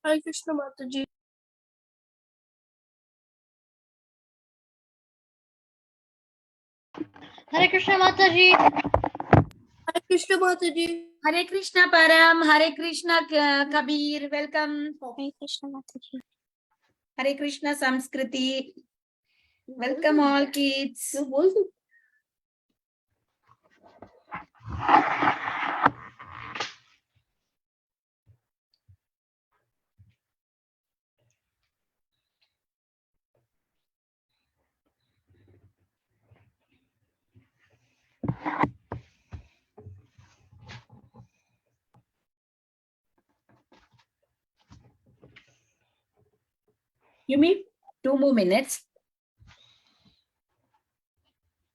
Hare Krishna Mataji. Hare Krishna Mataji. Hare Krishna Mataji. Hare Krishna Param, Hare Krishna Kabir, welcome. Hare Krishna Mataji. Hare Krishna Samskriti. Welcome all kids. Your voice is Give me 2 more minutes.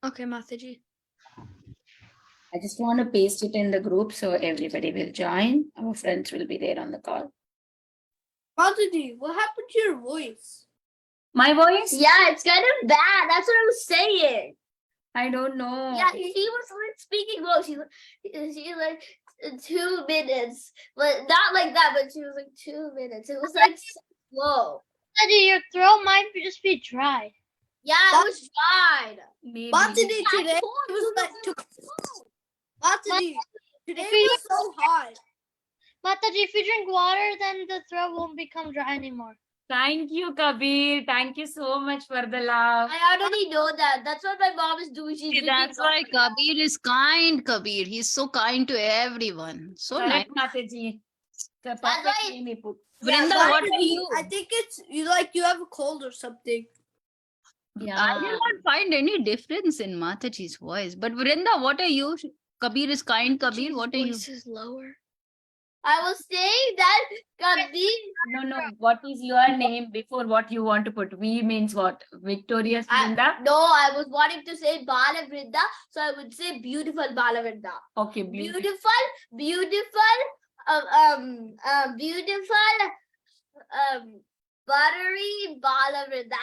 Okay, Mataji. I just want to paste it in the group so everybody will join. Our friends will be there on the call. Mataji, what happened to your voice? My voice? Yeah, it's kind of bad. That's what I was saying. I don't know. Yeah, he was like speaking low. She like 2 minutes, but not like that. But she was like 2 minutes. It was like slow. Mataji, your throat might just be dry. Yeah, it was fine. Maybe. Mataji, today was like Mataji, today was so hot. Mataji, if you drink water, then the throat won't become dry anymore. Thank you, Kabir. Thank you so much for the love. I already know that. That's what my mom is doing. She's drinking That's why water. Kabir is kind, Kabir. He's so kind to everyone. So nice. Correct, Mataji. The That's perfect why- name he put. Vrinda, Mataji, what are you? I think it's you have a cold or something. I Yeah. did not find any difference in Mataji's voice. But Vrinda, what are you? Kabir is kind, Kabir. What are you? Voice is lower. I was saying that Kabir. No. What is your name before what you want to put? V means what? Victorious Vrinda? No, I was wanting to say Bala Vrinda, so I would say beautiful Bala Vrinda. Okay, beautiful. Beautiful, buttery Bala Vrinda.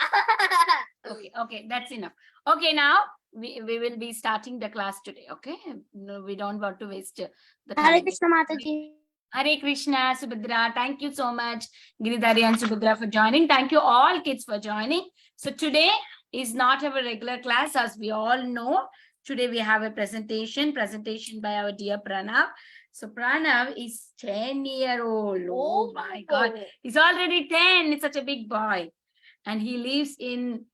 Okay, that's enough. Okay, now we will be starting the class today. Okay, no, we don't want to waste the time. Hare Krishna Mataji. Hare Krishna, Subhadra. Thank you so much, Giridhari and Subhadra, for joining. Thank you all kids for joining. So today is not our regular class, as we all know. Today we have a presentation by our dear Pranav. So Pranav is 10-year-old. Oh my God. He's already 10. It's such a big boy. And he lives in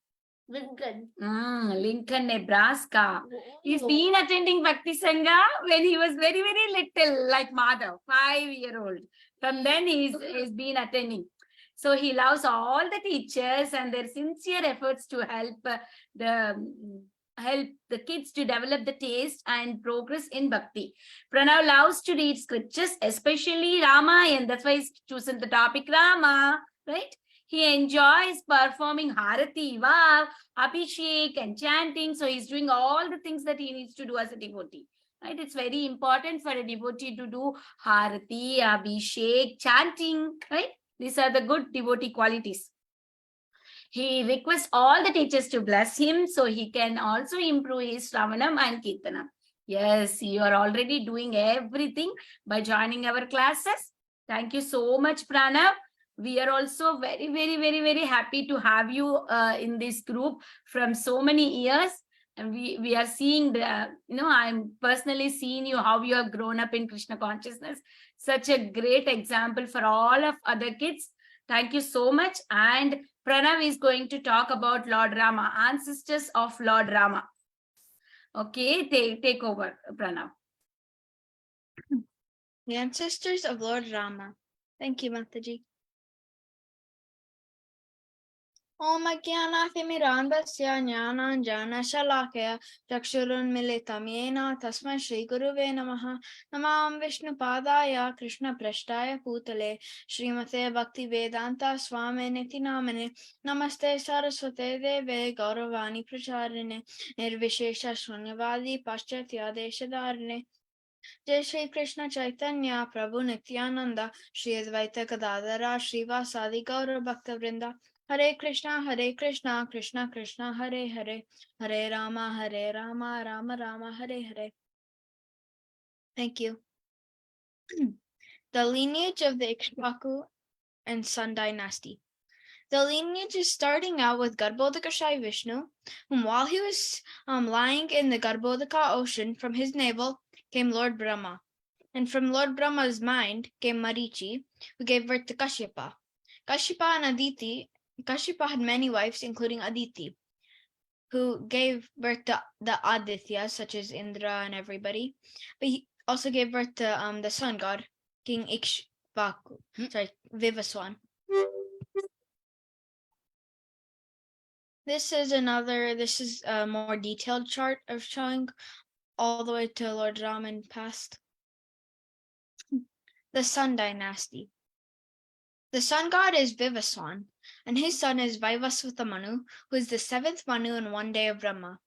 Lincoln. Lincoln, Nebraska. He's Oh. been attending Bhakti Sangha when he was very, very little, like Madhav, 5-year-old. From then he's been attending. So he loves all the teachers and their sincere efforts to help the kids to develop the taste and progress in Bhakti. Pranav loves to read scriptures, especially Rama, and that's why he's chosen the topic Rama, right? He enjoys performing Harati, wow, Abhishek and chanting. So he's doing all the things that he needs to do as a devotee. Right? It's very important for a devotee to do Harati, Abhishek, chanting. Right? These are the good devotee qualities. He requests all the teachers to bless him so he can also improve his Shravanam and Kirtanam. Yes, you are already doing everything by joining our classes. Thank you so much, Pranav. We are also very, very, very, very happy to have you in this group from so many years. And we are seeing I'm personally seeing you, how you have grown up in Krishna consciousness. Such a great example for all of other kids. Thank you so much. And Pranav is going to talk about Lord Rama, ancestors of Lord Rama. Okay, take over, Pranav. The ancestors of Lord Rama. Thank you, Mataji. Om Ajnanathimirantasya Jnananjana Shalakaya Chakshurunmilitam Yena Tasmai Shri Guruve Namaha Namam Vishnu Padaya Krishna Prashtaya Putale Srimate Bhakti Vedanta Swami Niti Namane Namaste Saraswate Deve Gauravani Pracharine Nirvishesha Shunyavadi Paschatya Deshadarine Jai Shri Krishna Chaitanya Prabhu Nityananda Shri Advaita Gadadara Srivasadi Gaura Bhakta Vrinda Hare Krishna, Krishna Krishna, Hare Hare, Hare Rama, Rama Rama, Hare Hare. Thank you. The lineage of the Ikshvaku and Sun dynasty. The lineage is starting out with Garbhodaka Vishnu, whom while he was lying in the Garbhodaka ocean, from his navel came Lord Brahma. And from Lord Brahma's mind came Marichi, who gave birth to Kashyapa. Kashyapa and Aditi, Kashyapa had many wives, including Aditi, who gave birth to the Adityas, such as Indra and everybody. But he also gave birth to the sun god, King Ikshvaku, Vivaswan. This is a more detailed chart of showing all the way to Lord Rama and past. The Sun dynasty. The sun god is Vivaswan, and his son is Vaivasvata Manu, who is the 7th Manu in one day of Brahma.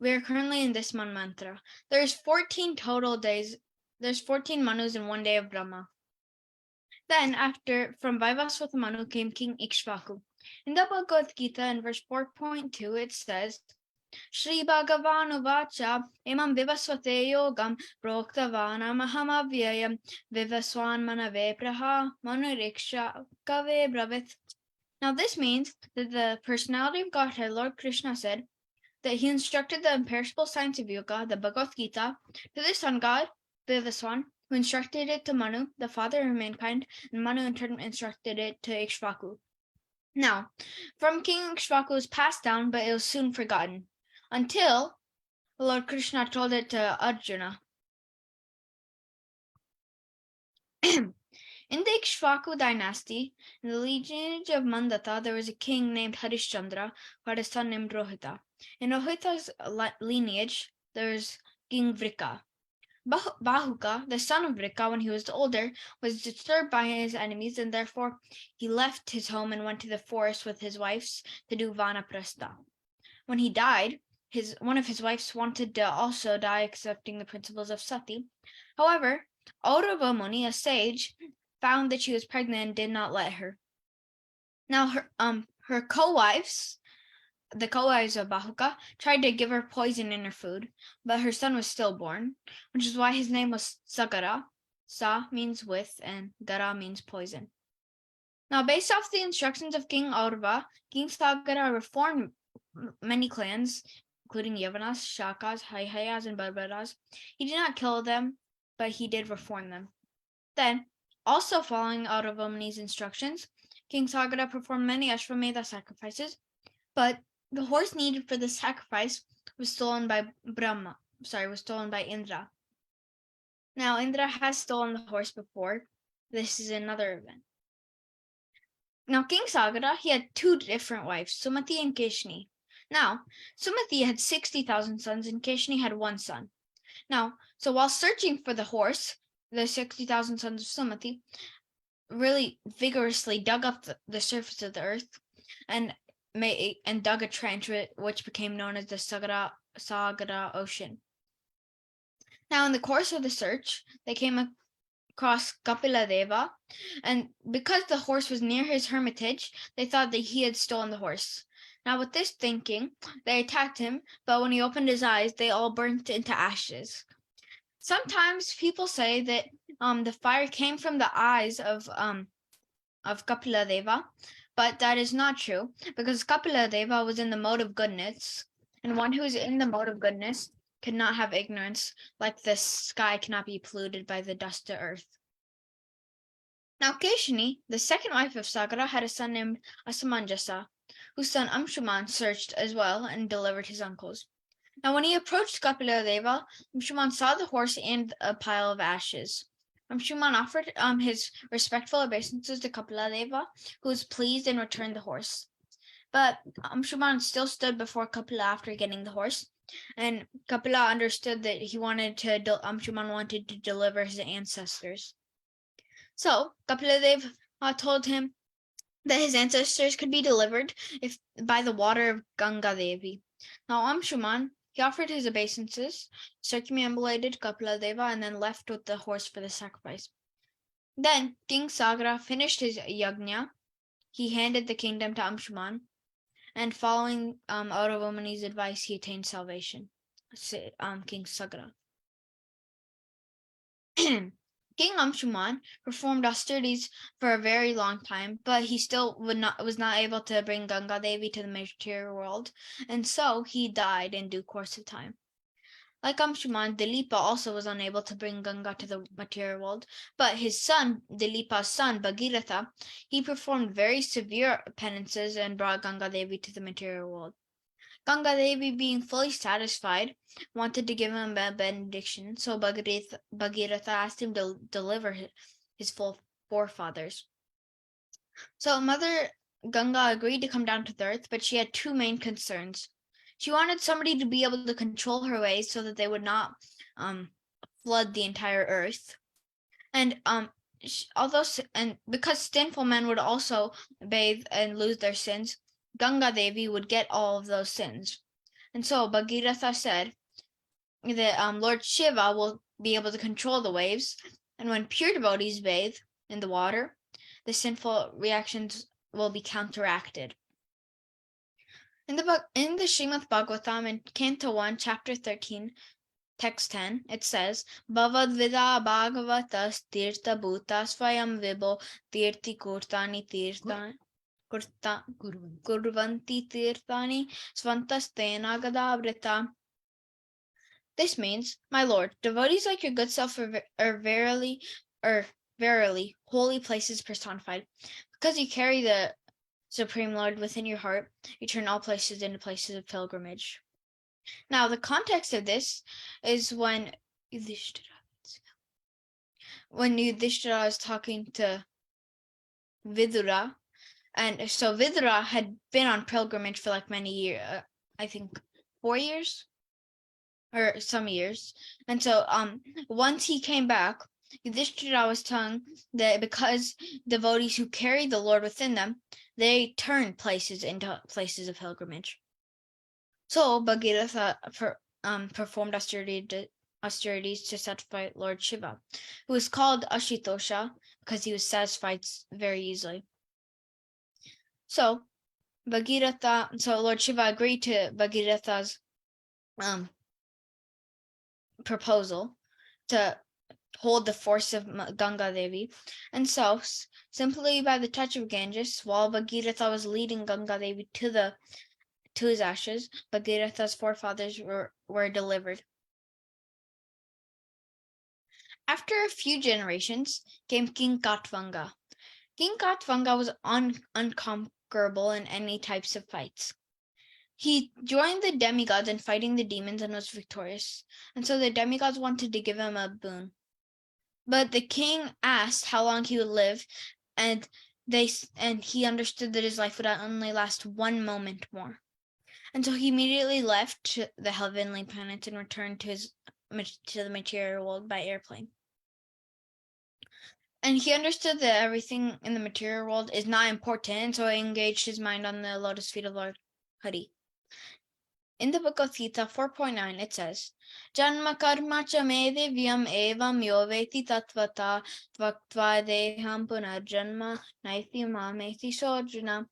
We are currently in this mantra. There's 14 total days. There's 14 Manus in one day of Brahma. Then, from Vaivasvata Manu came King Ikshvaku. In the Bhagavad Gita, in verse 4.2, it says, Shri Bhagavanu Vacha Imam Vivasvate Yogam Proktavanam Ahamavyayam Vivaswan Manave Praha Manuriksha Kave Bravit. Now this means that the personality of Godhead, Lord Krishna, said that he instructed the imperishable science of yoga, the Bhagavad Gita, to the sun god, Vivaswan, who instructed it to Manu, the father of mankind, and Manu in turn instructed it to Ikshvaku. Now, from King Ikshvaku was passed down, but it was soon forgotten, until Lord Krishna told it to Arjuna. In the Ikshvaku dynasty, in the lineage of Mandata, there was a king named Harishchandra, who had a son named Rohita. In Rohita's lineage, there was King Vrika. Bahuka, the son of Vrika, when he was older, was disturbed by his enemies, and therefore he left his home and went to the forest with his wives to do vanaprastha. When he died, one of his wives wanted to also die, accepting the principles of sati. However, Aurava Muni, a sage, found that she was pregnant and did not let her. Now her co-wives, the co-wives of Bahuka, tried to give her poison in her food, but her son was stillborn, which is why his name was Sagara. Sa means with, and Gara means poison. Now, based off the instructions of King Aurava, King Sagara reformed many clans, including Yavanas, Shakas, Haihayas, and Barbaras. He did not kill them, but he did reform them. Then, also following Aurava Muni's instructions, King Sagara performed many Ashwamedha sacrifices, but the horse needed for the sacrifice was stolen by Indra. Now, Indra has stolen the horse before. This is another event. Now, King Sagara, he had 2 different wives, Sumati and Keshni. Now, Sumati had 60,000 sons and Keshni had 1 son. Now, so while searching for the horse, the 60,000 sons of Sumati really vigorously dug up the surface of the earth and dug a trench, which became known as the Sagara Ocean. Now, in the course of the search, they came across Kapila Deva, and because the horse was near his hermitage, they thought that he had stolen the horse. Now, with this thinking, they attacked him, but when he opened his eyes, they all burnt into ashes. Sometimes people say that the fire came from the eyes of Kapila Deva, but that is not true, because Kapila Deva was in the mode of goodness, and one who is in the mode of goodness cannot have ignorance, like the sky cannot be polluted by the dust to earth. Now Keshini, the second wife of Sagara, had a son named Asamanjasa, whose son Amshuman searched as well and delivered his uncles. Now when he approached Kapila Deva, Amshuman saw the horse and a pile of ashes. Amshuman offered his respectful obeisances to Kapila Deva, who was pleased and returned the horse. But Amshuman still stood before Kapila after getting the horse, and Kapila understood that Amshuman wanted to deliver his ancestors. So Kapila Deva told him that his ancestors could be delivered by the water of Ganga Devi. Now Amshuman, he offered his obeisances, circumambulated Kapila Deva, and then left with the horse for the sacrifice. Then King Sagara finished his yajna. He handed the kingdom to Amshuman, and following Aurava Muni's advice, he attained salvation. King Sagara. King King Amshuman performed austerities for a very long time, but he still was not able to bring Ganga Devi to the material world, and so he died in due course of time. Like Amshuman, Dilipa also was unable to bring Ganga to the material world, but his son, Dilipa's son, Bhagiratha, he performed very severe penances and brought Ganga Devi to the material world. Ganga Devi, being fully satisfied, wanted to give him a benediction, so Bhagiratha asked him to deliver his forefathers. So Mother Ganga agreed to come down to the earth, but she had two main concerns. She wanted somebody to be able to control her ways so that they would not flood the entire earth. And because sinful men would also bathe and lose their sins, Ganga Devi would get all of those sins. And so Bhagiratha said that Lord Shiva will be able to control the waves, and when pure devotees bathe in the water, the sinful reactions will be counteracted. In the Srimad Bhagavatam, in Canto 1, Chapter 13, Text 10, it says, Bhavad Vida Bhagavatas Tirtha Bhuta Swayam Vibho Tirthi Kurtani Tirtha Kurvanti Tirthani Svantastena Gadavrita. This means, my lord, devotees like your good self are verily holy places personified. Because you carry the Supreme Lord within your heart, you turn all places into places of pilgrimage. Now, the context of this is when Yudhishthira is talking to Vidura, and so Vidura had been on pilgrimage for like many years, I think 4 years or some years, and so once he came back, Yudhishthira was telling that because devotees who carry the Lord within them, they turn places into places of pilgrimage. So Bhagiratha performed austerities to satisfy Lord Shiva, who was called Ashitosha because he was satisfied very easily. So Lord Shiva agreed to Bhagiratha's proposal to hold the force of Ganga Devi, and so simply by the touch of Ganges, while Bhagiratha was leading Ganga Devi to his ashes, Bhagiratha's forefathers were delivered. After a few generations came King Katvanga. King Katvanga was unconquerable in any types of fights. He joined the demigods in fighting the demons and was victorious, and so the demigods wanted to give him a boon. But the king asked how long he would live, and he understood that his life would only last 1 moment more. And so he immediately left the heavenly planet and returned to the material world by airplane. And he understood that everything in the material world is not important, and so he engaged his mind on the lotus feet of Lord Hari. In the book of Gita 4.9, it says, Janma karma cha me divyam evam yoveti tatvata tvaktva deham punarjanma naiti mameti sojana.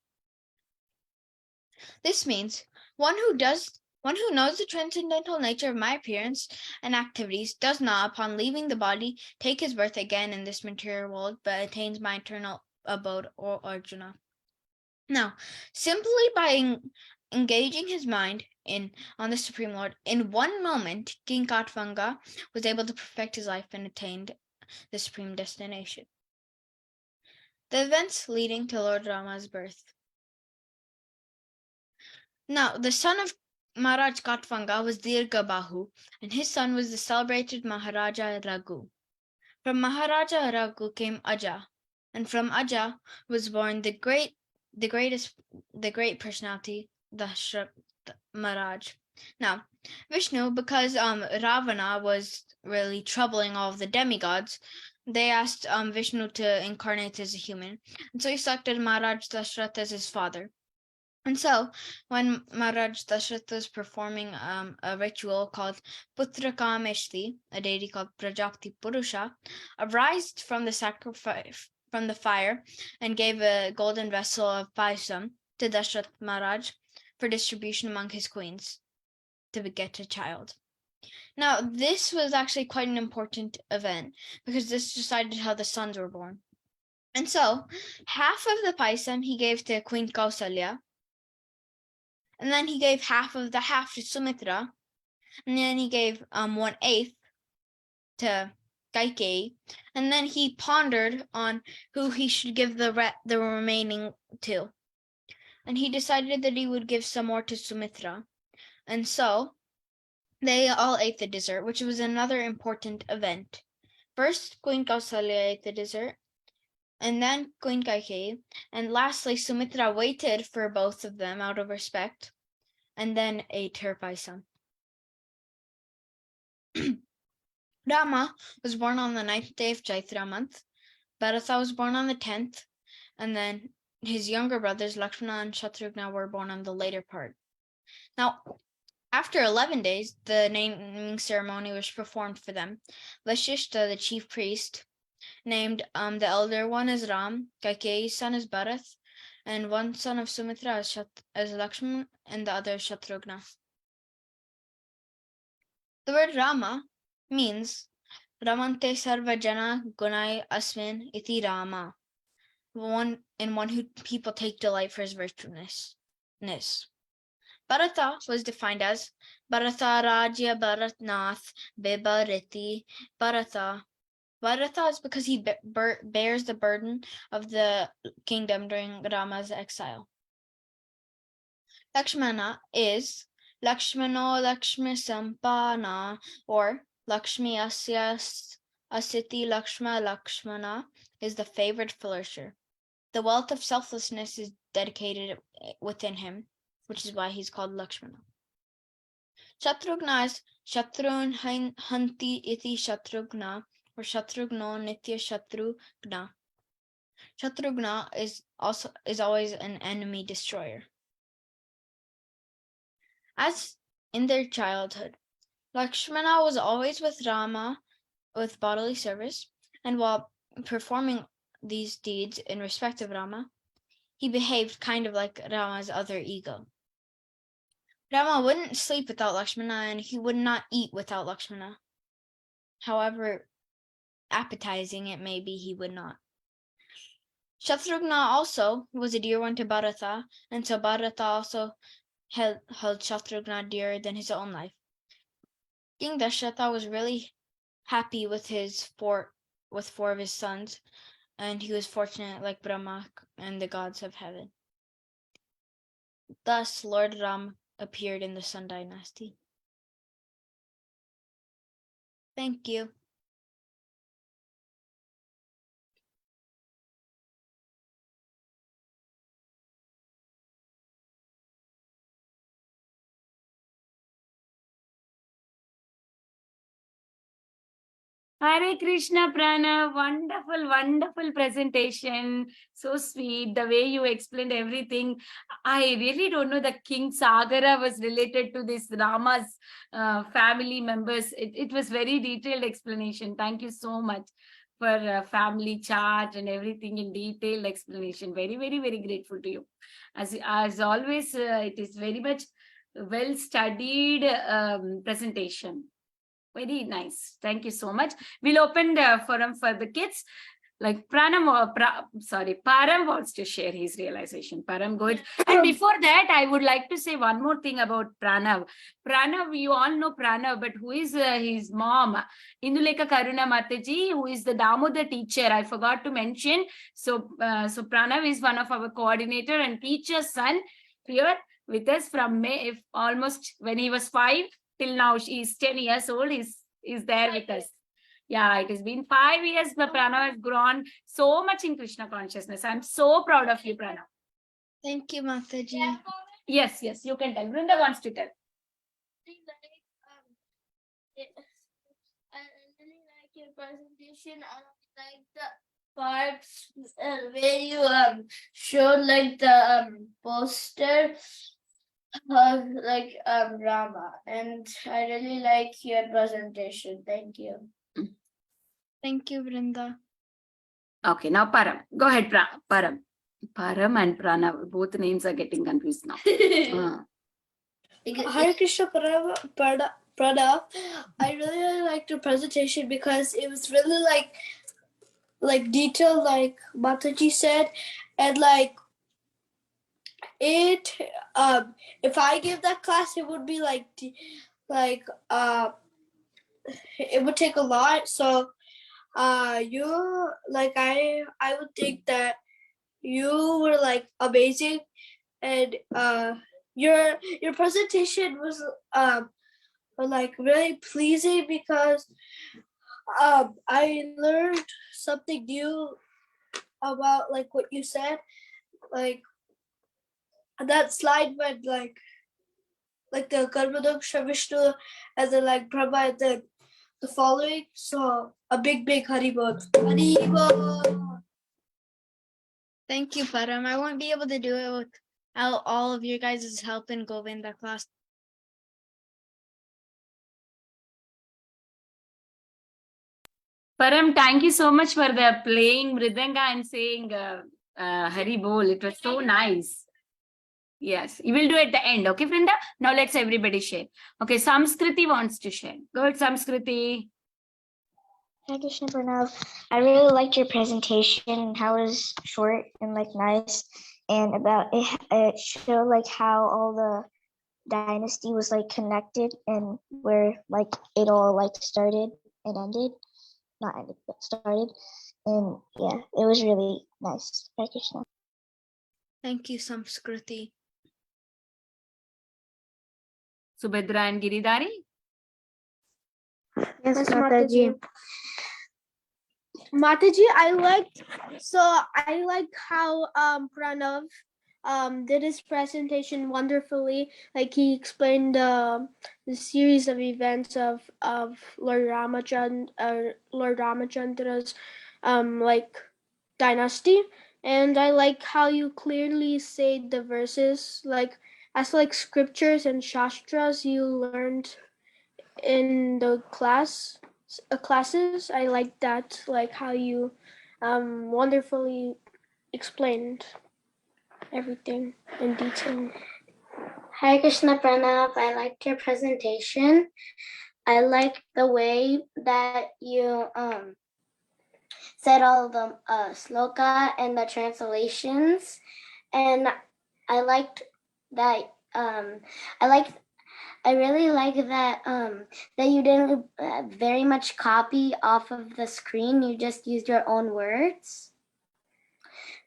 This means one who knows the transcendental nature of my appearance and activities does not, upon leaving the body, take his birth again in this material world, but attains my eternal abode, or Arjuna. Now, simply by engaging his mind on the Supreme Lord, in 1 moment, King Katvanga was able to perfect his life and attained the supreme destination. The events leading to Lord Rama's birth. Now, the son of Maharaj Katvanga was Dirgabahu, and his son was the celebrated Maharaja Raghu. From Maharaja Raghu came Aja, and from Aja was born the great personality, Dashrath Maharaj. Now, Vishnu, because Ravana was really troubling all of the demigods, they asked Vishnu to incarnate as a human, and so he selected Maharaj Dashrath as his father. And so, when Maharaj Dashrath was performing a ritual called Putra Kameshti, a deity called Prajapati Purusha, arose from the fire and gave a golden vessel of paisam to Dashrath Maharaj for distribution among his queens to beget a child. Now, this was actually quite an important event because this decided how the sons were born. And so, half of the paisam he gave to Queen Kausalya, and then he gave half of the half to Sumitra, and then he gave 1/8 to Kaikeyi, and then he pondered on who he should give the remaining to. And he decided that he would give some more to Sumitra. And so they all ate the dessert, which was another important event. First, Queen Kausalya ate the dessert, and then Queen Kaikeyi, and lastly, Sumitra waited for both of them out of respect, and then ate her paisam. Rama was born on the 9th day of Chaitra month. Bharatha was born on the 10th, and then his younger brothers Lakshmana and Shatrughna were born on the later part. Now, after 11 days, the naming ceremony was performed for them. Vashishta, the chief priest, named the elder one as Ram, Kaikeyi's son as Bharat, and one son of Sumitra as Lakshmana, and the other Shatrughna. The word Rama means Ramante Sarva Jana Gunai Asmin Iti Rama, one who people take delight for his virtuousness. Bharata was defined as Bharata Rajya Bharatnath Bebariti Bharata. Bharata is because he bears the burden of the kingdom during Rama's exile. Lakshmana is Lakshmano Lakshmi Sampana, or Lakshmi Asya Asiti Lakshma Lakshmana is the favored flourisher. The wealth of selflessness is dedicated within him, which is why he's called Lakshmana. Shatrughna is Shatrun Hanti Iti Shatrughna, or Shatrughno Nitya Shatrughna. Shatrughna is always an enemy destroyer. As in their childhood, Lakshmana was always with Rama with bodily service, and while performing these deeds in respect of Rama, he behaved kind of like Rama's other ego. Rama wouldn't sleep without Lakshmana, and he would not eat without Lakshmana. However appetizing it may be, he would not. Shatrughna also was a dear one to Bharata, and so Bharata also held Shatrughna dearer than his own life. King Dasharatha was really happy with four of his sons, and he was fortunate like Brahma and the gods of heaven. Thus, Lord Ram appeared in the Sun dynasty. Thank you. Hare Krishna, Pranav. Wonderful, wonderful presentation. So sweet. The way you explained everything. I really don't know the King Sagara was related to this Rama's family members. It was very detailed explanation. Thank you so much for family chart and everything in detailed explanation. Very, very, very grateful to you. As always, it is very much well studied presentation. Very nice. Thank you so much. We'll open the forum for the kids. Like Param wants to share his realization. Param, go ahead. And before that, I would like to say one more thing about Pranav. Pranav, you all know Pranav, but who is his mom? Induleka Karuna Mataji, who is the Damodar teacher. I forgot to mention. So Pranav is one of our coordinator and teacher's son here with us from May, almost when he was 5. Till now, she is 10 years old. Is there with us. Yeah, it has been 5 years, but Pranav has grown so much in Krishna consciousness. I'm so proud of you, Pranav. Thank you, Mataji. Yes, you can tell. Vrinda wants to tell. I really like your presentation. I like the parts where you showed like the poster of like Rama, and I really like your presentation. Thank you. Thank you, Vrinda. Okay, now Param. Go ahead, Param. Param and Pranav, both names are getting confused now. Hare Krishna, Pranav, I really liked your presentation because it was really like detailed, like Mataji said, and like it. If I give that class, it would be like it would take a lot. So you like I would think that you were like amazing, and your presentation was like really pleasing because I learned something new about like what you said, like that slide when like the Karmadok Shavishnu and then like Brahma and then the following. So a big Haribol. Haribol. Thank you, Param. I won't be able to do it without all of your guys' help in Govinda class. Param, thank you so much for the playing Mridanga and saying Hari Bol. It was so nice. Yes, you will do at the end. Okay, Vrinda? Now let's everybody share. Okay, Samskriti wants to share. Go ahead, Samskriti. Hi, Krishna Pranav. I really liked your presentation, how it was short and like nice, and about it showed like how all the dynasty was like connected and where like it all like started and ended, not ended but started, and yeah, it was really nice. Hare Krishna. Thank you, Samskriti. Subhadra and Giridhari. Yes, Mataji. Mataji, I liked how Pranav did his presentation wonderfully. Like he explained the series of events of Lord Ramachandra's like dynasty, and I like how you clearly say the verses like as like scriptures and shastras you learned in the classes. I like that, like how you wonderfully explained everything in detail. Hare Krishna Pranav. I liked your presentation. I liked the way that you said all the sloka and the translations, and I liked that. I really like that that you didn't very much copy off of the screen. You just used your own words,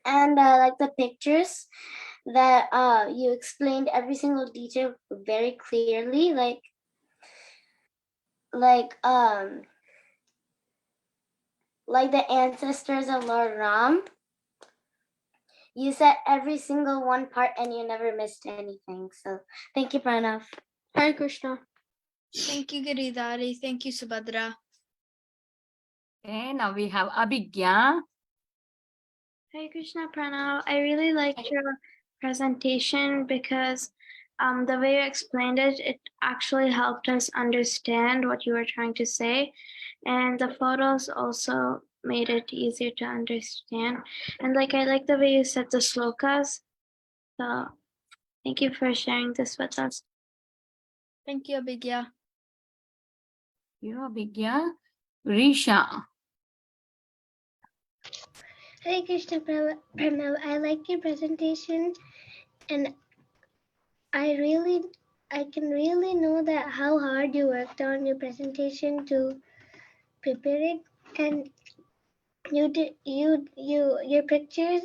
and like the pictures that you explained every single detail very clearly, like the ancestors of Lord Ram. You said every single one part and you never missed anything. So thank you, Pranav. Hare Krishna. Thank you, Giridhari. Thank you, Subhadra. Okay, now we have Abhigya. Hare Krishna Pranav. I really liked your presentation because the way you explained it, it actually helped us understand what you were trying to say. And the photos also made it easier to understand. And like I like the way you said the slokas. So thank you for sharing this with us. Thank you, Abhigya. You, Abhigya. Risha. Hare Krishna Pranav. I liked your presentation, and I can really know that how hard you worked on your presentation to prepare it, and your pictures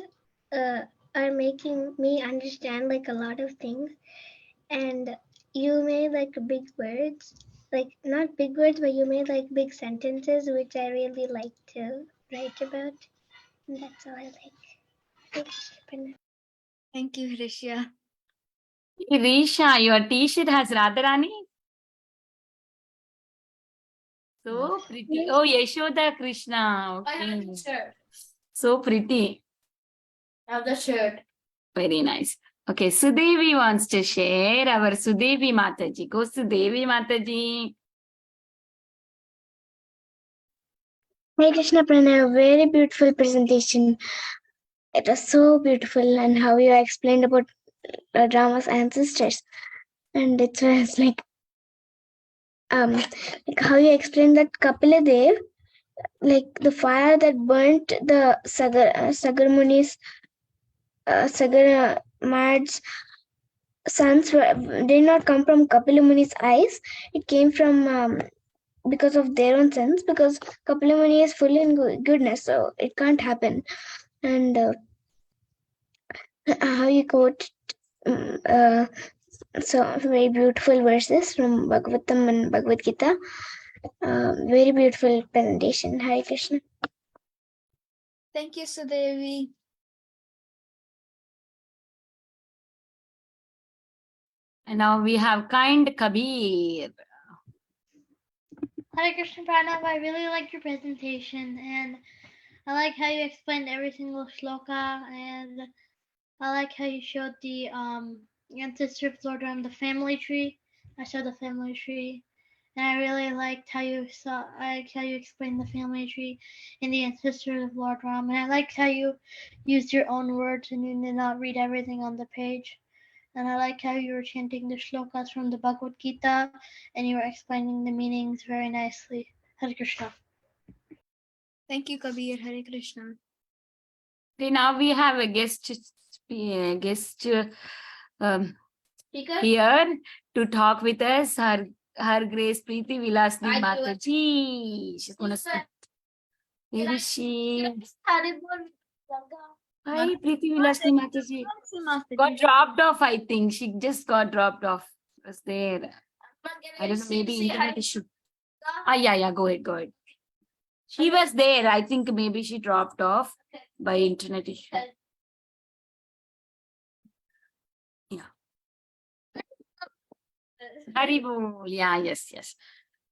are making me understand like a lot of things, and you made like big words, like not big words, but you made like big sentences, which I really like to write about, and that's all I like. Thank you. Thank you, Risha. Risha, your t-shirt has Radharani. So pretty. Oh, Yashoda Krishna. Okay. So pretty. Now the shirt. Very nice. Okay, Sudevi wants to share. Our Sudevi Mataji. Go Sudevi Mataji. Hey Krishna Pranav, very beautiful presentation. It was so beautiful, and how you explained about Rama's ancestors, and it was like like how you explained that Kapila Dev, like the fire that burnt the Sagar Muni's Sagar Mad's sons did not come from Kapila Muni's eyes. It came from because of their own sins, because Kapila Muni is full in goodness, so it can't happen. And how you quote so very beautiful verses from Bhagavatam and Bhagavad Gita. Very beautiful presentation. Hare Krishna. Thank you, Sudevi. And now we have kind Kabir. Hare Krishna Pranav, I really like your presentation, and I like how you explained every single shloka, and I like how you showed the ancestor of Lord Ram, the family tree. I saw the family tree, and I really liked how you explained the family tree and the ancestor of Lord Ram, and I liked how you used your own words and you did not read everything on the page. And I like how you were chanting the shlokas from the Bhagavad Gita and you were explaining the meanings very nicely. Hare Krishna. Thank you, Kabir. Hare Krishna. Okay, now we have a guest here to talk with us. Her Grace Preeti Vilasni Mataji. She's going to speak. Where is she? Hi, Preeti Vilasni Mataji. Got dropped off, I think. She just got dropped off. Was there? I don't know, maybe internet issue. Yeah, go ahead. She was there. I think maybe she dropped off by internet issue. Yeah. Haribol. Yeah, yes.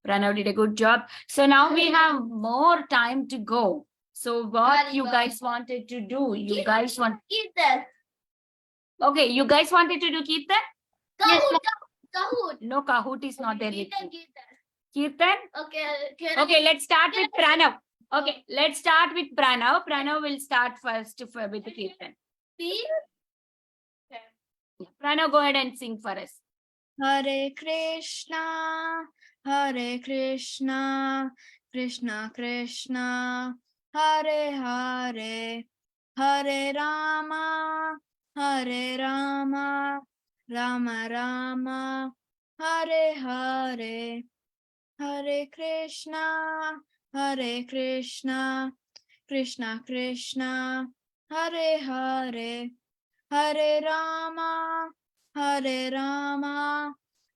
Pranav did a good job. So now we have more time to go. So what you guys wanted to do? You guys want Kirtan. Okay, you guys wanted to do Kirtan? Kahoot. No, Kahoot is not there with Kirtan. me. Kirtan? Okay, let's start with Pranav. Okay, let's start with Pranav. Pranav will start first with the Kirtan. Pranav, go ahead and sing for us. Hare Krishna, Krishna Krishna, Hare Hare, Hare Rama, Rama Rama, Hare Hare, Hare Krishna, Krishna Krishna, Hare Hare, Hare Rama,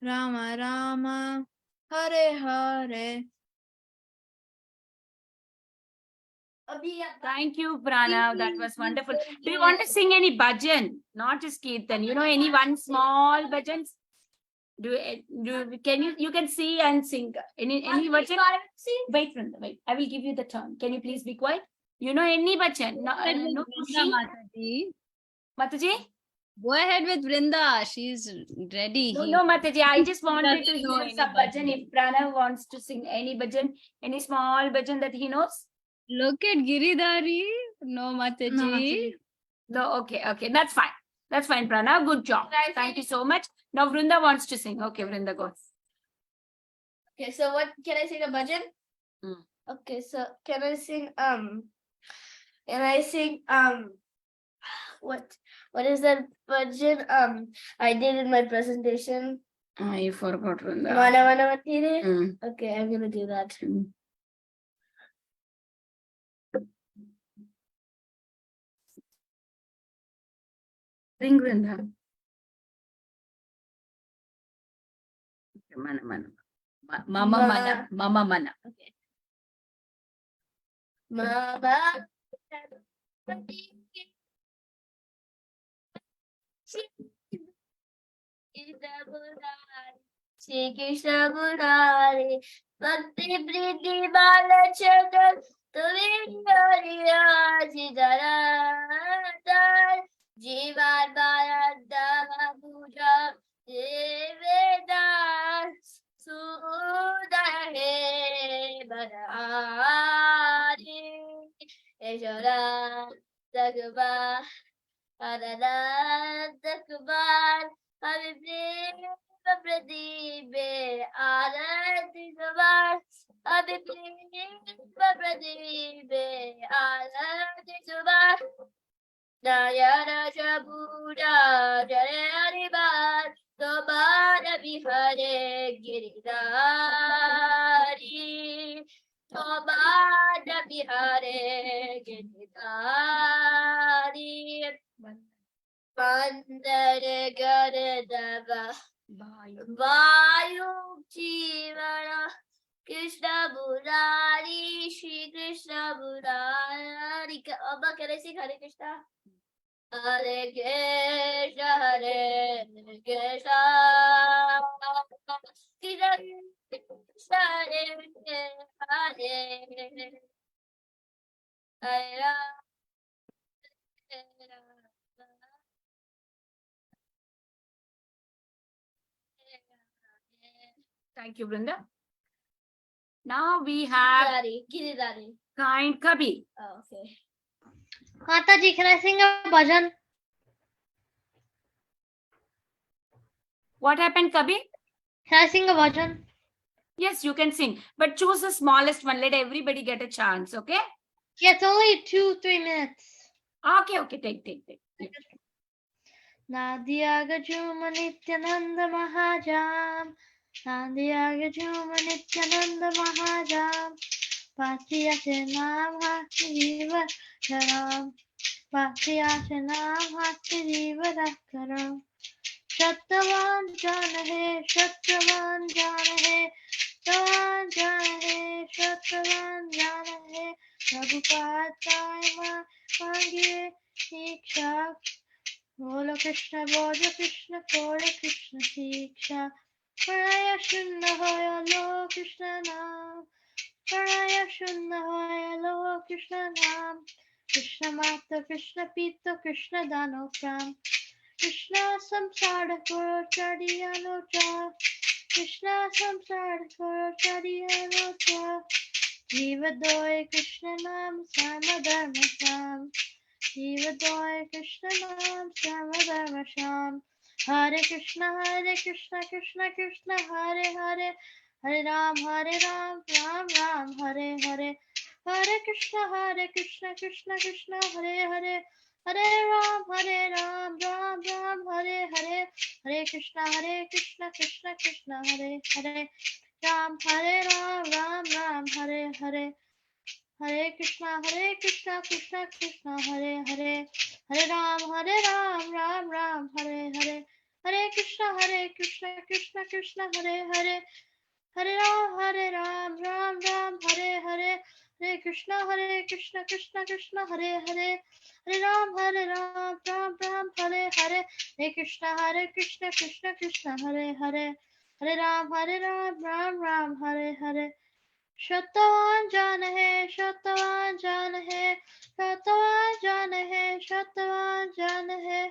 Rama Rama, Hare Hare. Thank you, Pranav. That was wonderful. Do you want to sing any bhajan? Not just Kirtan. You know, any one small bhajan? Can you can see and sing any bhajan? Wait, I will give you the turn. Can you please be quiet? You know any bhajan? No, Mataji. Mataji? Go ahead with Vrinda. She's ready. No, Mataji. I just wanted to doesn't know hear any some bhajan. If Pranav wants to sing any bhajan, any small bhajan that he knows. Look at Giridhari. No, Mataji. No, okay. That's fine. That's fine, Pranav. Good job. Thank you so much. Now Vrinda wants to sing. Okay, Vrinda, go. Okay, so what can I sing a bhajan? Okay, so can I sing what is that bhajan I did in my presentation? I forgot Vrinda. Mana Matire? Okay, I'm gonna do that. Sing Vrinda. Mama Mana. Okay. Mama. Shri Krishna Murari, Bhakti Priti Bala Chakra, Tumi Hari Jidara, Jivar Bharata Puja, Devedas, Sudare Bharari, Eshwara, Dagba, Adada, Dakbar, Habibri, Pradibe Arati Subar Pradibe Arati Subar Dayana Shabuda Jaribar Sobada Bihare Giridari Sobada Bihare Giridari Pandare Garadava Vayu Jivana Krishna Murari Shri Krishna Murari Abba, can I sing Hare Krishna? Hare Krishna Hare Krishna Krishna Krishna Hare Hare Hare Rama Thank you, Brinda. Now we have Giridhari. kind Kabir. Oh, okay. Mataji, can I sing a bhajan? What happened, Kabir? Can I sing a bhajan? Yes, you can sing, but choose the smallest one. Let everybody get a chance, okay? Yeah, it's only 2-3 minutes. Okay, take. Nadia Gajuma Nityananda Mahajam. Nadia Gajuma Nityananda Mahajam. Patiyate Nam Hati Jiva Karam. Patiyate Nam Hati Jiva Karam. Shatyavan Jana Hai, Shatyavan Jana Hai. Shatyavan Jana Hai, Shatyavan Jana Hai. Prabhupada Taima Mange Shiksha. Bolo Krishna, Bolo Krishna, Bolo Krishna Shiksha. Pranaya Shunna Hoya Lo Krishna Nam. Pranaya Shunna Hoya Lo Krishna Nam. Krishna Mata, Krishna Pita, Krishna Dano Pram. Krishna Samsara Koro Chadiyano Cha. Krishna Samsara Koro Chadiyano Cha. Jiva Doy Krishna Nam Sama Dharma Sam. Jiva Doy Krishna Nam Sama Dharma Sham. Hare Krishna, Krishna Krishna, Hare Hare. Hare Ram, Ram Ram, Hare Hare. Hare Krishna, Krishna, Hare Hare. Hare Ram, Ram Ram, Hare Hare. Hare Krishna, Krishna, Hare Hare. Ram, Ram, Hare Hare. Hare Krishna, Krishna Krishna, Hare Hare. Hare Ram, Ram, Hare Hare. Hare Krishna, Krishna, Hare Hare. Hare Ram, Ram, Hare Hare. Hare Krishna, Krishna, Hare Hare. Hare Ram, Ram, Hare Hare. Hare Krishna, Krishna, Hare Hare. Hare Ram, Ram, Hare Hare. Shatyavan Jana Hai, Shatyavan Jana Hai. Shatyavan Jana Hai, Shatyavan Jana Hai.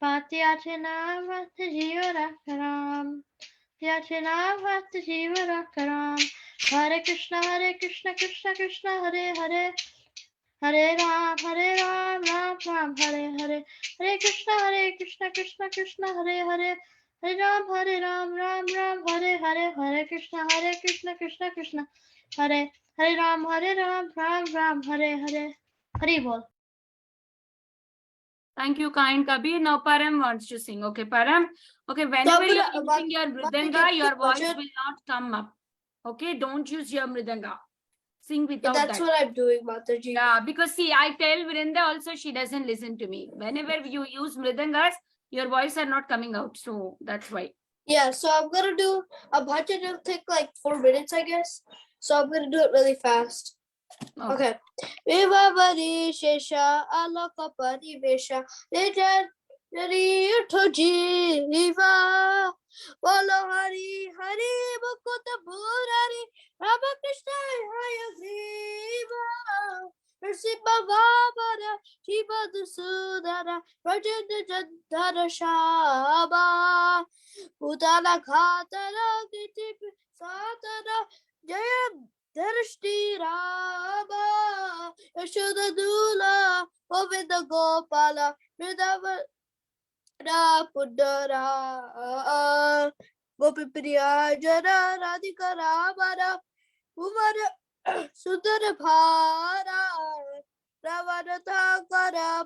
Patiyate Nam Vata Jiva Rakaram. Patiyate Nam Vata Jiva Rakaram. Hare Krishna, Krishna Krishna, Hare Hare. Hare Ram, Ram Ram, Hare Hare. Hare Krishna, Krishna, Hare Hare. Hare Ram, Ram Ram, Hare Hare. Hare Krishna, Krishna, Hare Ram, Ram Ram, Hare Hare. Hare Bol. Thank you, kind Kabir. Now Param wants to sing. Okay, Param. Okay, whenever you are using your mridanga, your voice will not come up. Okay, don't use your mridanga. Sing without that. That's what I'm doing, Mataji. Yeah, because see, I tell Vrinda also, she doesn't listen to me. Whenever you use mridangas, your voice are not coming out. So that's why. Yeah, so I'm gonna do a bhajan. It'll take like 4 minutes, I guess. So I'm gonna do it really fast. Okay. Vivavadi Shesha Alokapadi Vesha Lejan Nari Jiva Valo Hari Hari Mukuta Burari Ramakrishna Hayagriva Nrsimha Vamana Shiva Dusudara Rajendra Jandhara Shama Putana Khatara Giti Satana Jayam Dharashti Rama Yashoda Dula Govinda Gopala Krishna Pundara Gopi Priya Jana Radhika Ramana Umara Sundara Bhara Ravanata Kara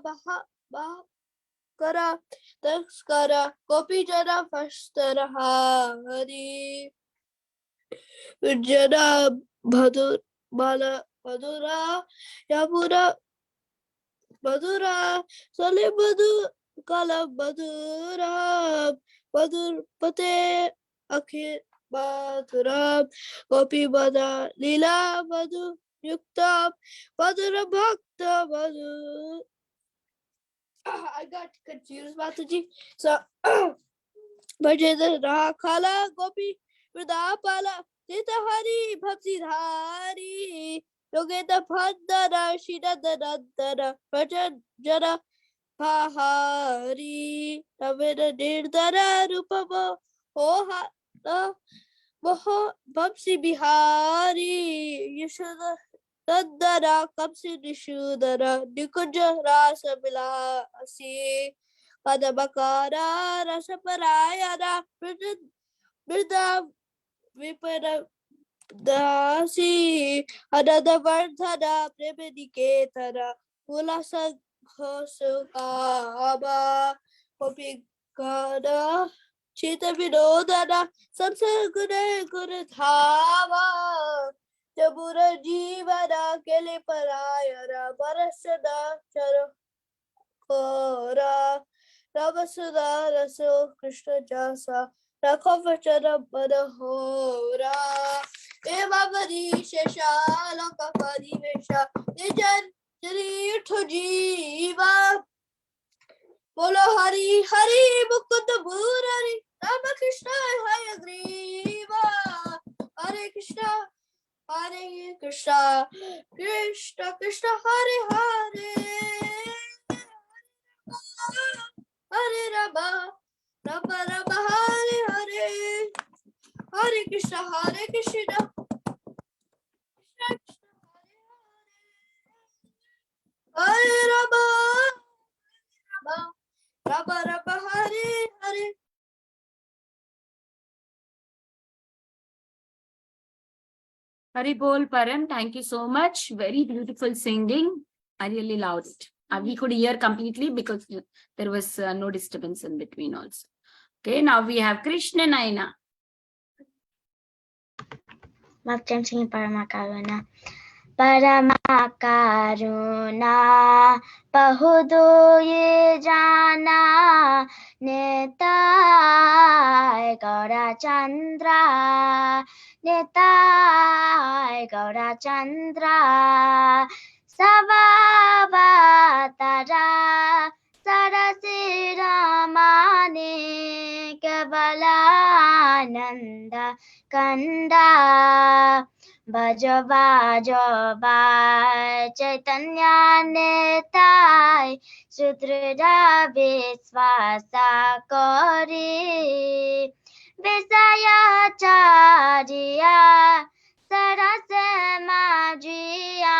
Kara Taskara Gopi Jana Fastara Hari Jana Bhadur Bala Madura Yamuna Madura Sale Madhu Kala Madura Madur Pate Akhir Madura Gopi Mada Lila Madhu Yukta Madura Bhakta Madhu. I got confused, Mataji. So, Bhajendra Rakhala Gopi Vridapala Sita Hari Bhakti Dhari Yogeta Pandara Shidadadadara Bhajan Pahari Ravena Nirdara Rupama Oha Moho Bamsi Bihari Yashoda Dandara Kamsi Nishudara Nikunja Rasa Bilasi Padabakara Rasa Parayana Brida Vipara Dasi Another Vardhana Premediketara Ulasa Hosukaba Hopikada Chita Vinodana Samsagune Gurudhava Jabura Jivana Kele Parayana Barasada Charakora Ravasuda Raso Krishna Jasa Rakhavachara Badahora Evavadi Shesha Lokapadi Vesha Nijan Jari Jiva Bolo Hari Hari Mukunda Murari Ramakrishna Hayagriva Hare Krishna Hare Krishna Krishna Krishna Hare Hare Hare Rama Rama Rama Hare Hare Hare Krishna Hare Krishna Krishna Krishna Hare Rama Rama Rama Rama Hare Hare. Hari Bol Param, thank you so much. Very beautiful singing. I really loved it. We could hear completely because there was no disturbance in between also. Okay, now we have Krishna Naina. Bhakti singing Paramakaruna. Paramakaruna Bahudu ye jana Netai Gaura Chandra Netai Gaura Chandra Savavatara Sarasiramani Kavalananda Kanda Bhajava Chaitanya Netai Sudrida Visvasa Kori Visaya Chariya Sarasamajiya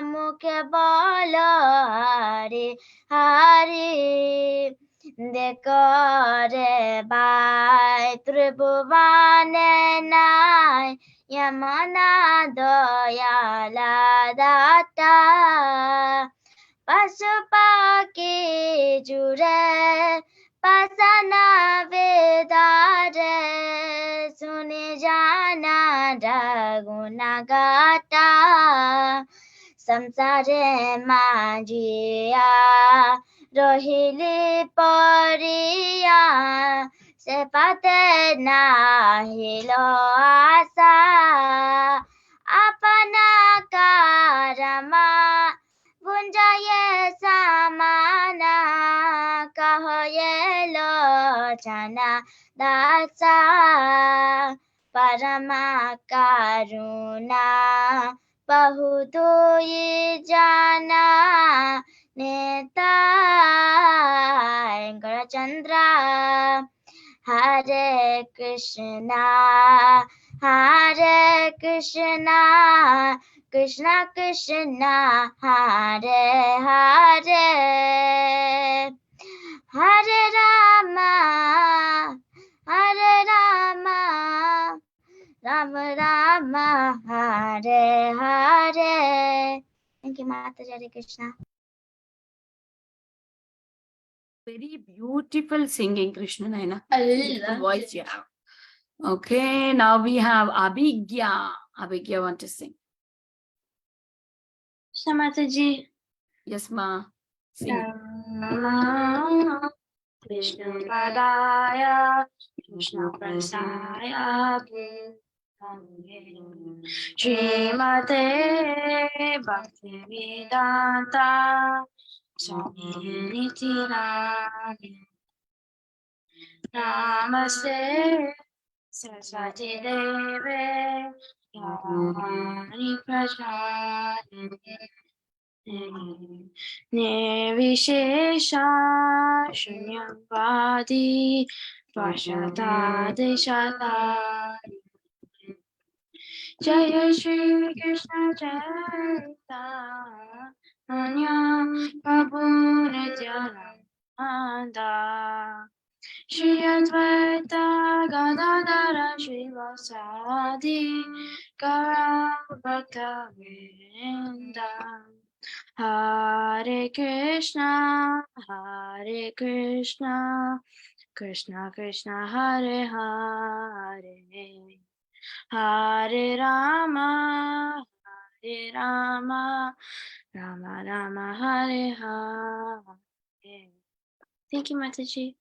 Mukhe Bolo Hari Hari Dekore Bai Tribhuvane Nai Yamana Doyala Data Pasupaki Jure Pasana Vedare Sunijana Dagunagata Samsare Majia Rohili Poriya Sepate Nahilo Asa Apana Karama Gunjaye Samana Kahoye Lochana Dasa Parama Karuna Bahudu Jana Netai Gaurachandra Hare Krishna Hare Krishna Krishna Krishna Hare Hare Hare Rama Mataji. Hare Krishna. Very beautiful singing, Krishna Naina. I really Beautiful love voice you have. Okay, now we have Abhigya. Abhigya want to sing. Krishna Mataji. Yes, ma. Sing. Vishnu Padaya, Krishna Prasaya, Srimate Bhakti Vedanta, Swami Nitirani, Namaste Saraswati Deve, Gyanani Prajnani, Nirvishesha Shunyavadi Vashata Jaya Shri Krishna Chaitanya Prabhu Nityananda Shri Advaita Gadadara Srivasadi Gaura Bhakta Vrinda Hare Krishna, Krishna Krishna, Hare Hare, Hare Rama, Rama Rama, Hare Hare. Thank you, Mataji.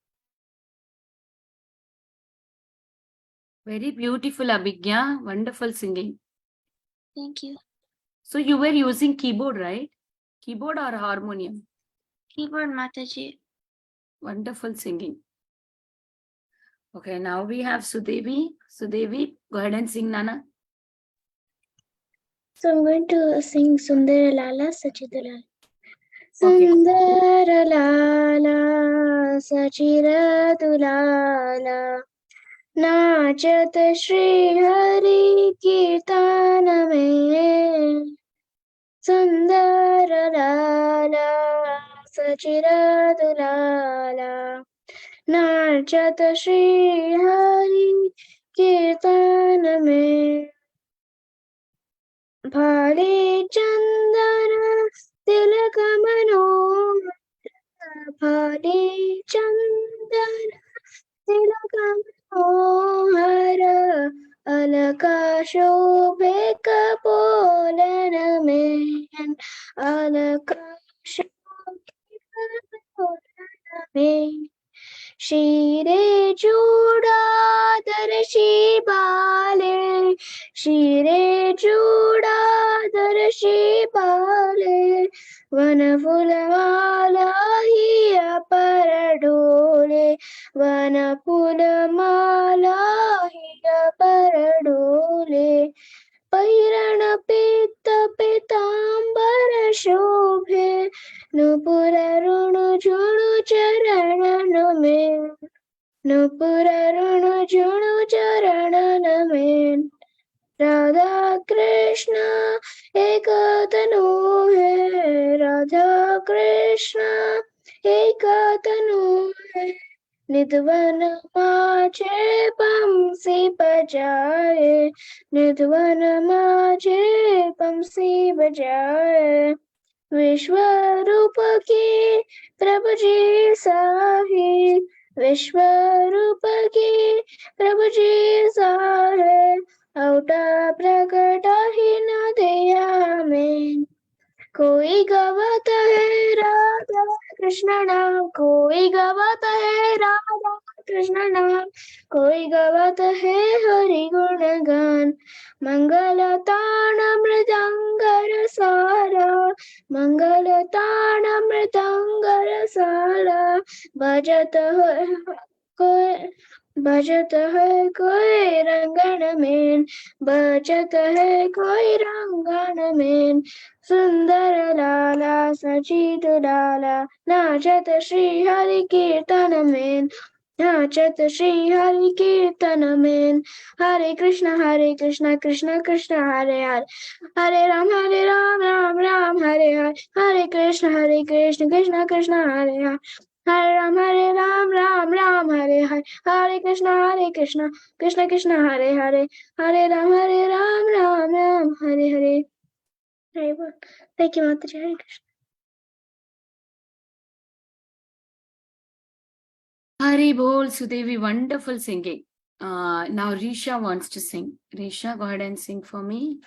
Very beautiful, Abhigya. Wonderful singing. Thank you. So you were using keyboard, right? Keyboard or harmonium? Keyboard, Mataji. Wonderful singing. Okay, now we have Sudevi. Sudevi, go ahead and sing, Nana. So I'm going to sing Sundara Lala Sachidalala. Okay. Sundara Lala Sachiratulala नाचत श्री हरि कीर्तन में सुंदर लाला सचिरदुलाला नाचत श्री हरि कीर्तन में भाले चंदन तिलक मनोहर भाले चंदन तिलक मनोहर अलका शोभे कपोलन में अलका शोभे कपोलन में शीरे चूड़ाधर शी बाले शीरे चूड़ाधर शी बाले वन फूलमाला ही अपर डोले वन फूलमाला ही अपर डोले पैरण पीत पीतांबर शोभे नुपुर ऋणु झुणु चरणन में नुपुर ऋणु झुणु चरणन में राधा कृष्ण एक तनु है राधा कृष्ण एक तनु है निधवन माझे बंसी बजाए निधवन माझे बंसी बजाए विश्व रूप की प्रभु जी साहे विश्व रूप की प्रभु जी साहे औटा प्रकट ही न दिया में कोई गवाता है राधा कृष्ण नाम कोई गवाता है राधा कृष्ण नाम कोई गवाता है हरि गुण गान मंगल तान मृदंगर सारा मंगल तान मृदंगर सारा बजत है कोई रंगन में बजत है कोई रंगन में सुंदर लाला सचित लाला नाचत श्री हरि कीर्तन में नाचत श्री हरि कीर्तन में हरे Krishna Krishna Krishna Hare Hare Hare Ram Ram Ram Hare Hare Hare Krishna Krishna Krishna Hare Hare Hare Ram Ram Hare Hare Hare Krishna Krishna Krishna Hare Hare Hare Ram Ram Ram Hare Hare Very good. Thank you, Mataji. Hare Krishna. Hari Bol, Sudevi, wonderful singing. Now Risha wants to sing. Risha, go ahead and sing for me.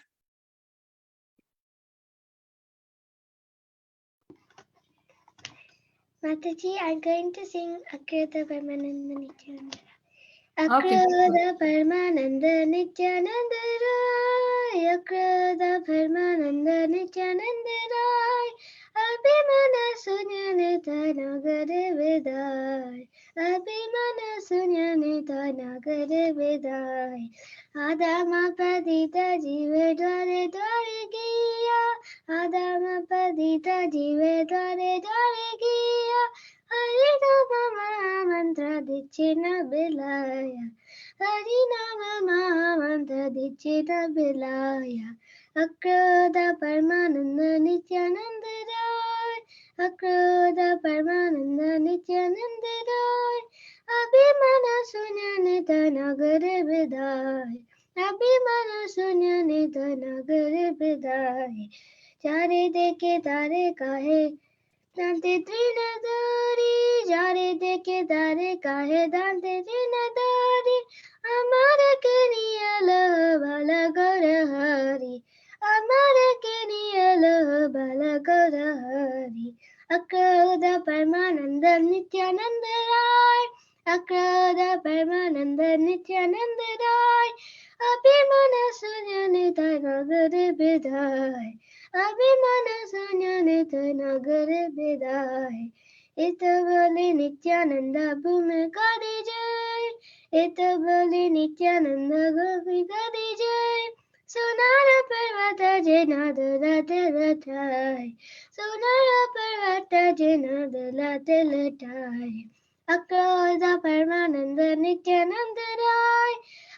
Mataji, I'm going to sing Akrita Parmananda Nityananda. Okay. Akrita Parmananda Nityananda Rai. Akrita Parmananda Nityananda Rai. Abhimana Sunyanita Nagare Vedai. Abhimana Sunyanita Nagare Vedai. Adama Padita Jive Dware Dware Giya. Adama Padita Jive Dware Dware Giya. Harinama Mantra Dichina Bilaya. Harinama Mantra Dichina Bilaya. Akroda Parmananda Nityananda Rai. Akroda Parmananda Nityananda Rai. Abhimana Sunyanita Nagare Vidai. Abhimana Sunyanita Nagare Vidai. Chare deke tare kahe. Dante Trinadari. Chare deke tare kahe. Dante Trinadari. Amara Keniyala Balagara Amara Keniyala Balagara Akroda Parmananda Nityananda Rai. Akroda Parmananda Nityananda Rai. Abhimana Sunyanita Nagare Bidai. Abhimana Sunyanita Nagare Bidai. Itabali Nityananda Bhumikadi Jai. Itabali Nityananda Bhumikadi Jai. Sonara Parvata Janada Latai. Sonara Parvata Janada Latai. Akroda Parmananda Nityananda Rai.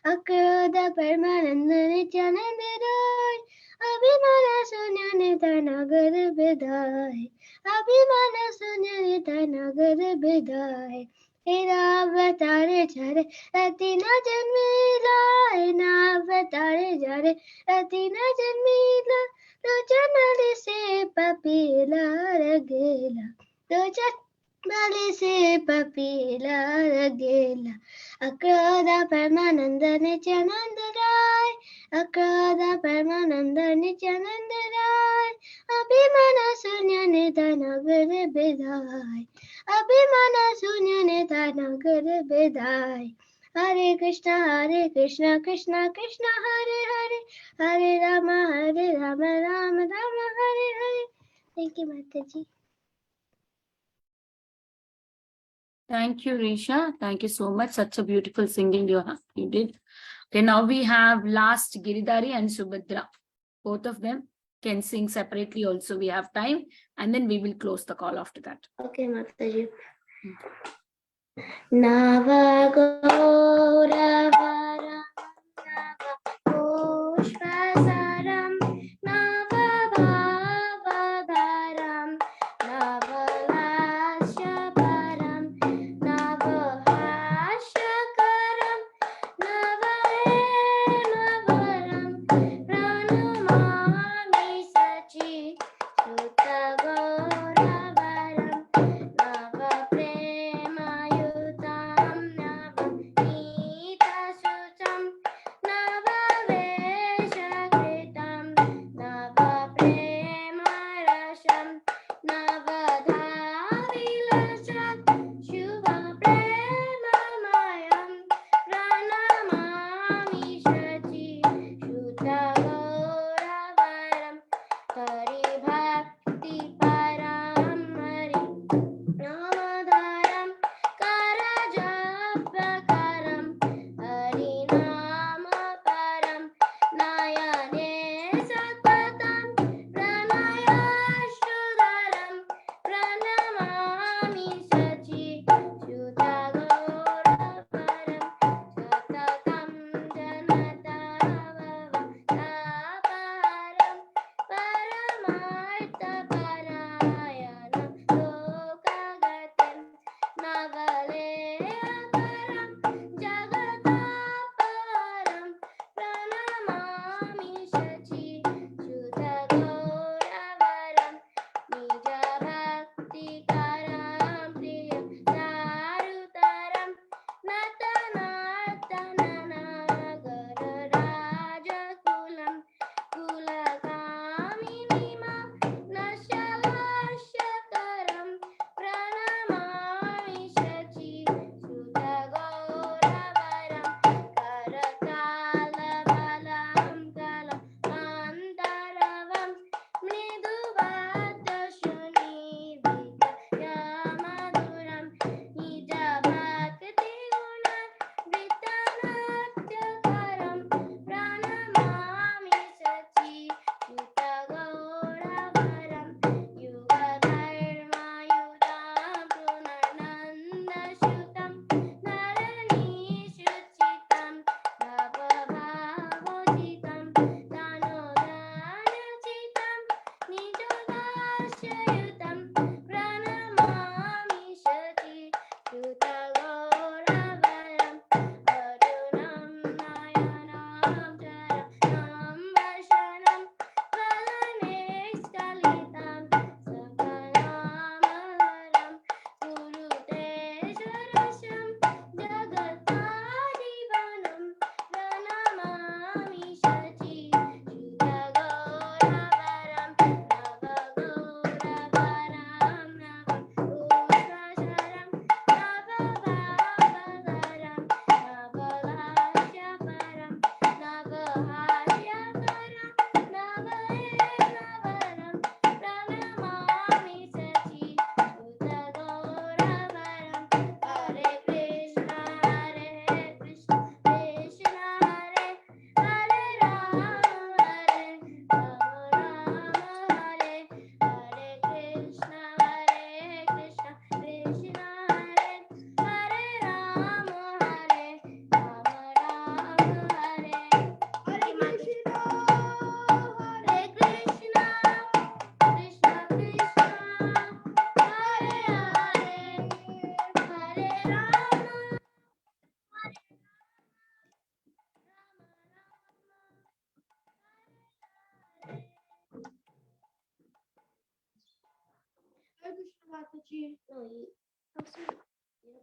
Akroda Parmananda Nityananda Rai. Abhimana Sunyanita Nagara Bidai. Abhimana Sunyanita Nagara Bidai. Avatar Jare Atina Janmila. Avatar Jare Atina Janmila. Lochanali se papila ragela. Lochanali se papila ragela. Akroda Parmananda Nityananda Rai. Akroda Parmananda Nityananda Rai. Abhimana Sunyanita Nagara Bidai. Abhimana Sunyanita Nagara Bidai. Hare Krishna, Krishna Krishna, Hare Hare. Hare Rama, Rama Rama, Hare Hare. Thank you, Mataji. Thank you, Risha. Thank you so much. Such a beautiful singing you did. Okay, now we have last Giridhari and Subhadra. Both of them can sing separately also. We have time, and then we will close the call after that. Okay, Mataji. Nava Gauravaram Nava Pushpasaram Nava Bhavadaram Nava Lasyaparam Nava Hashakaram Nava Enavaram Pranamami Sachi Sutta Gauravaram Nava Premayutam Nava Nita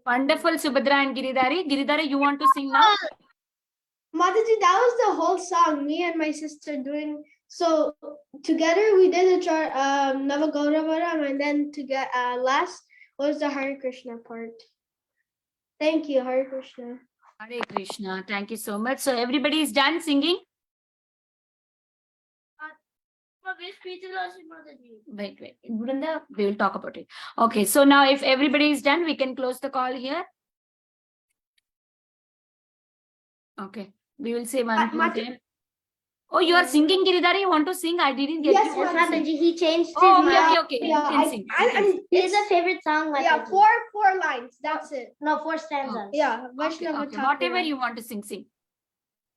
Wonderful, Subhadra and Giridhari. Giridhari, you want to sing now? Mataji, that was the whole song, me and my sister doing. So together we did the Navagoravara, and then to get last was the Hare Krishna part. Thank you, Hare Krishna. Hare Krishna. Thank you so much. So everybody is done singing? Wait. Vrinda, we will talk about it. Okay, so now if everybody is done, we can close the call here. Okay, we will say one more time. Oh, you are singing, Giridhari? You want to sing? I didn't get Yes, you. yes, want to sing? Mataji, he changed his Oh, mind. okay. You Yeah, can sing. You can sing. It's a favorite song, Mataji. Yeah, four lines. That's it. No, 4 stanzas. Yeah, Okay, Vaishnava okay. Whatever Thakura. you want to sing, sing.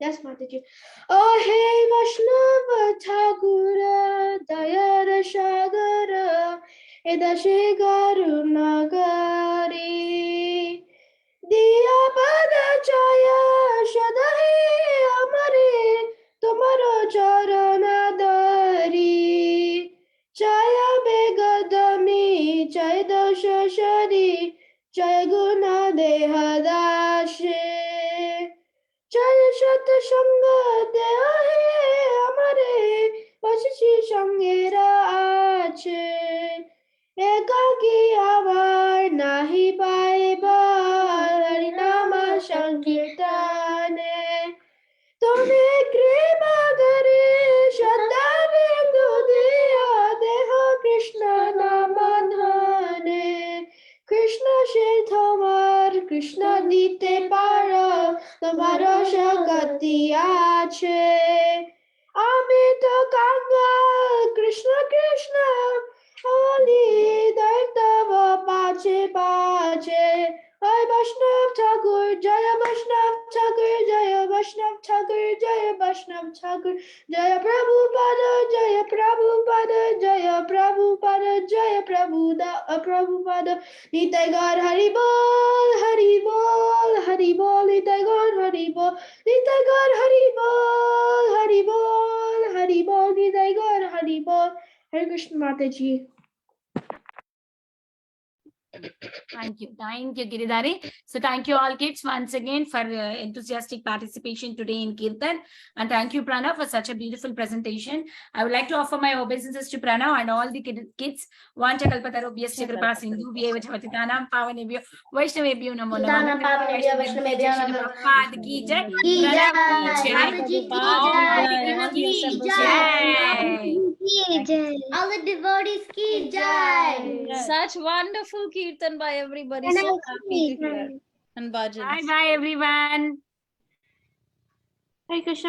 Yes, Mataji. Oh, hey, Vaishnava Thakura, Dayara Shagara, Edashe Garunagari, Diya Pada Chaya, Shadahi Amare, Tomaro Charana Dari, Chaya Begadami, Chayda Shashari, Chayaguna Dehadashe. Jaya Shata Shanga Deahe Amare Vashishi Shangera Ache Ekaki Avar Nahi Baiba Harinama Shankirtane Tome Kripa Gare Shadave Dudiya Deha Krishna Namadhane Krishna She Tomar Krishna Dite Para Tomaro Shakati Ache Amita Kanga Krishna Krishna Holy Daitava Pache Pache Jai Vaishnav Thakur, Jaya Vaishnav Thakur, Jaya Vaishnav Thakur, Jaya Vaishnav Thakur, Jaya Prabhupada, Jaya Prabhupada, Jaya Prabhupada, Jaya Prabhupada, Nitai Gaur Hari Bol, Hari Bol, Hari Bol, Nitai Gaur Hari Bol, Nitai Gaur Hari Bol, Hari Bol, Hari Bol, Nitai Gaur Hari Bol. Hare Krishna Mataji. Thank you, Giridhari. So thank you all kids once again for enthusiastic participation today in Kirtan. And thank you, Pranav, for such a beautiful presentation. I would like to offer my obeisances to Pranav and all the kids. Vancha kalpatarobhyasya kripa sindhu vyeva jhavatitanam pavanebhyo vaishnavebhyo namo Tanam Pavanebhyo Vaishnavebhyo namo Prabhupada ki jai. Ki Pranav ki jai, jai. Mataji ki All jai, the kids ki Ki jai. all the devotees ki jai. Such wonderful kirtan by everybody. So happy to hear. And bhajan. Bye bye everyone. Hare Krishna.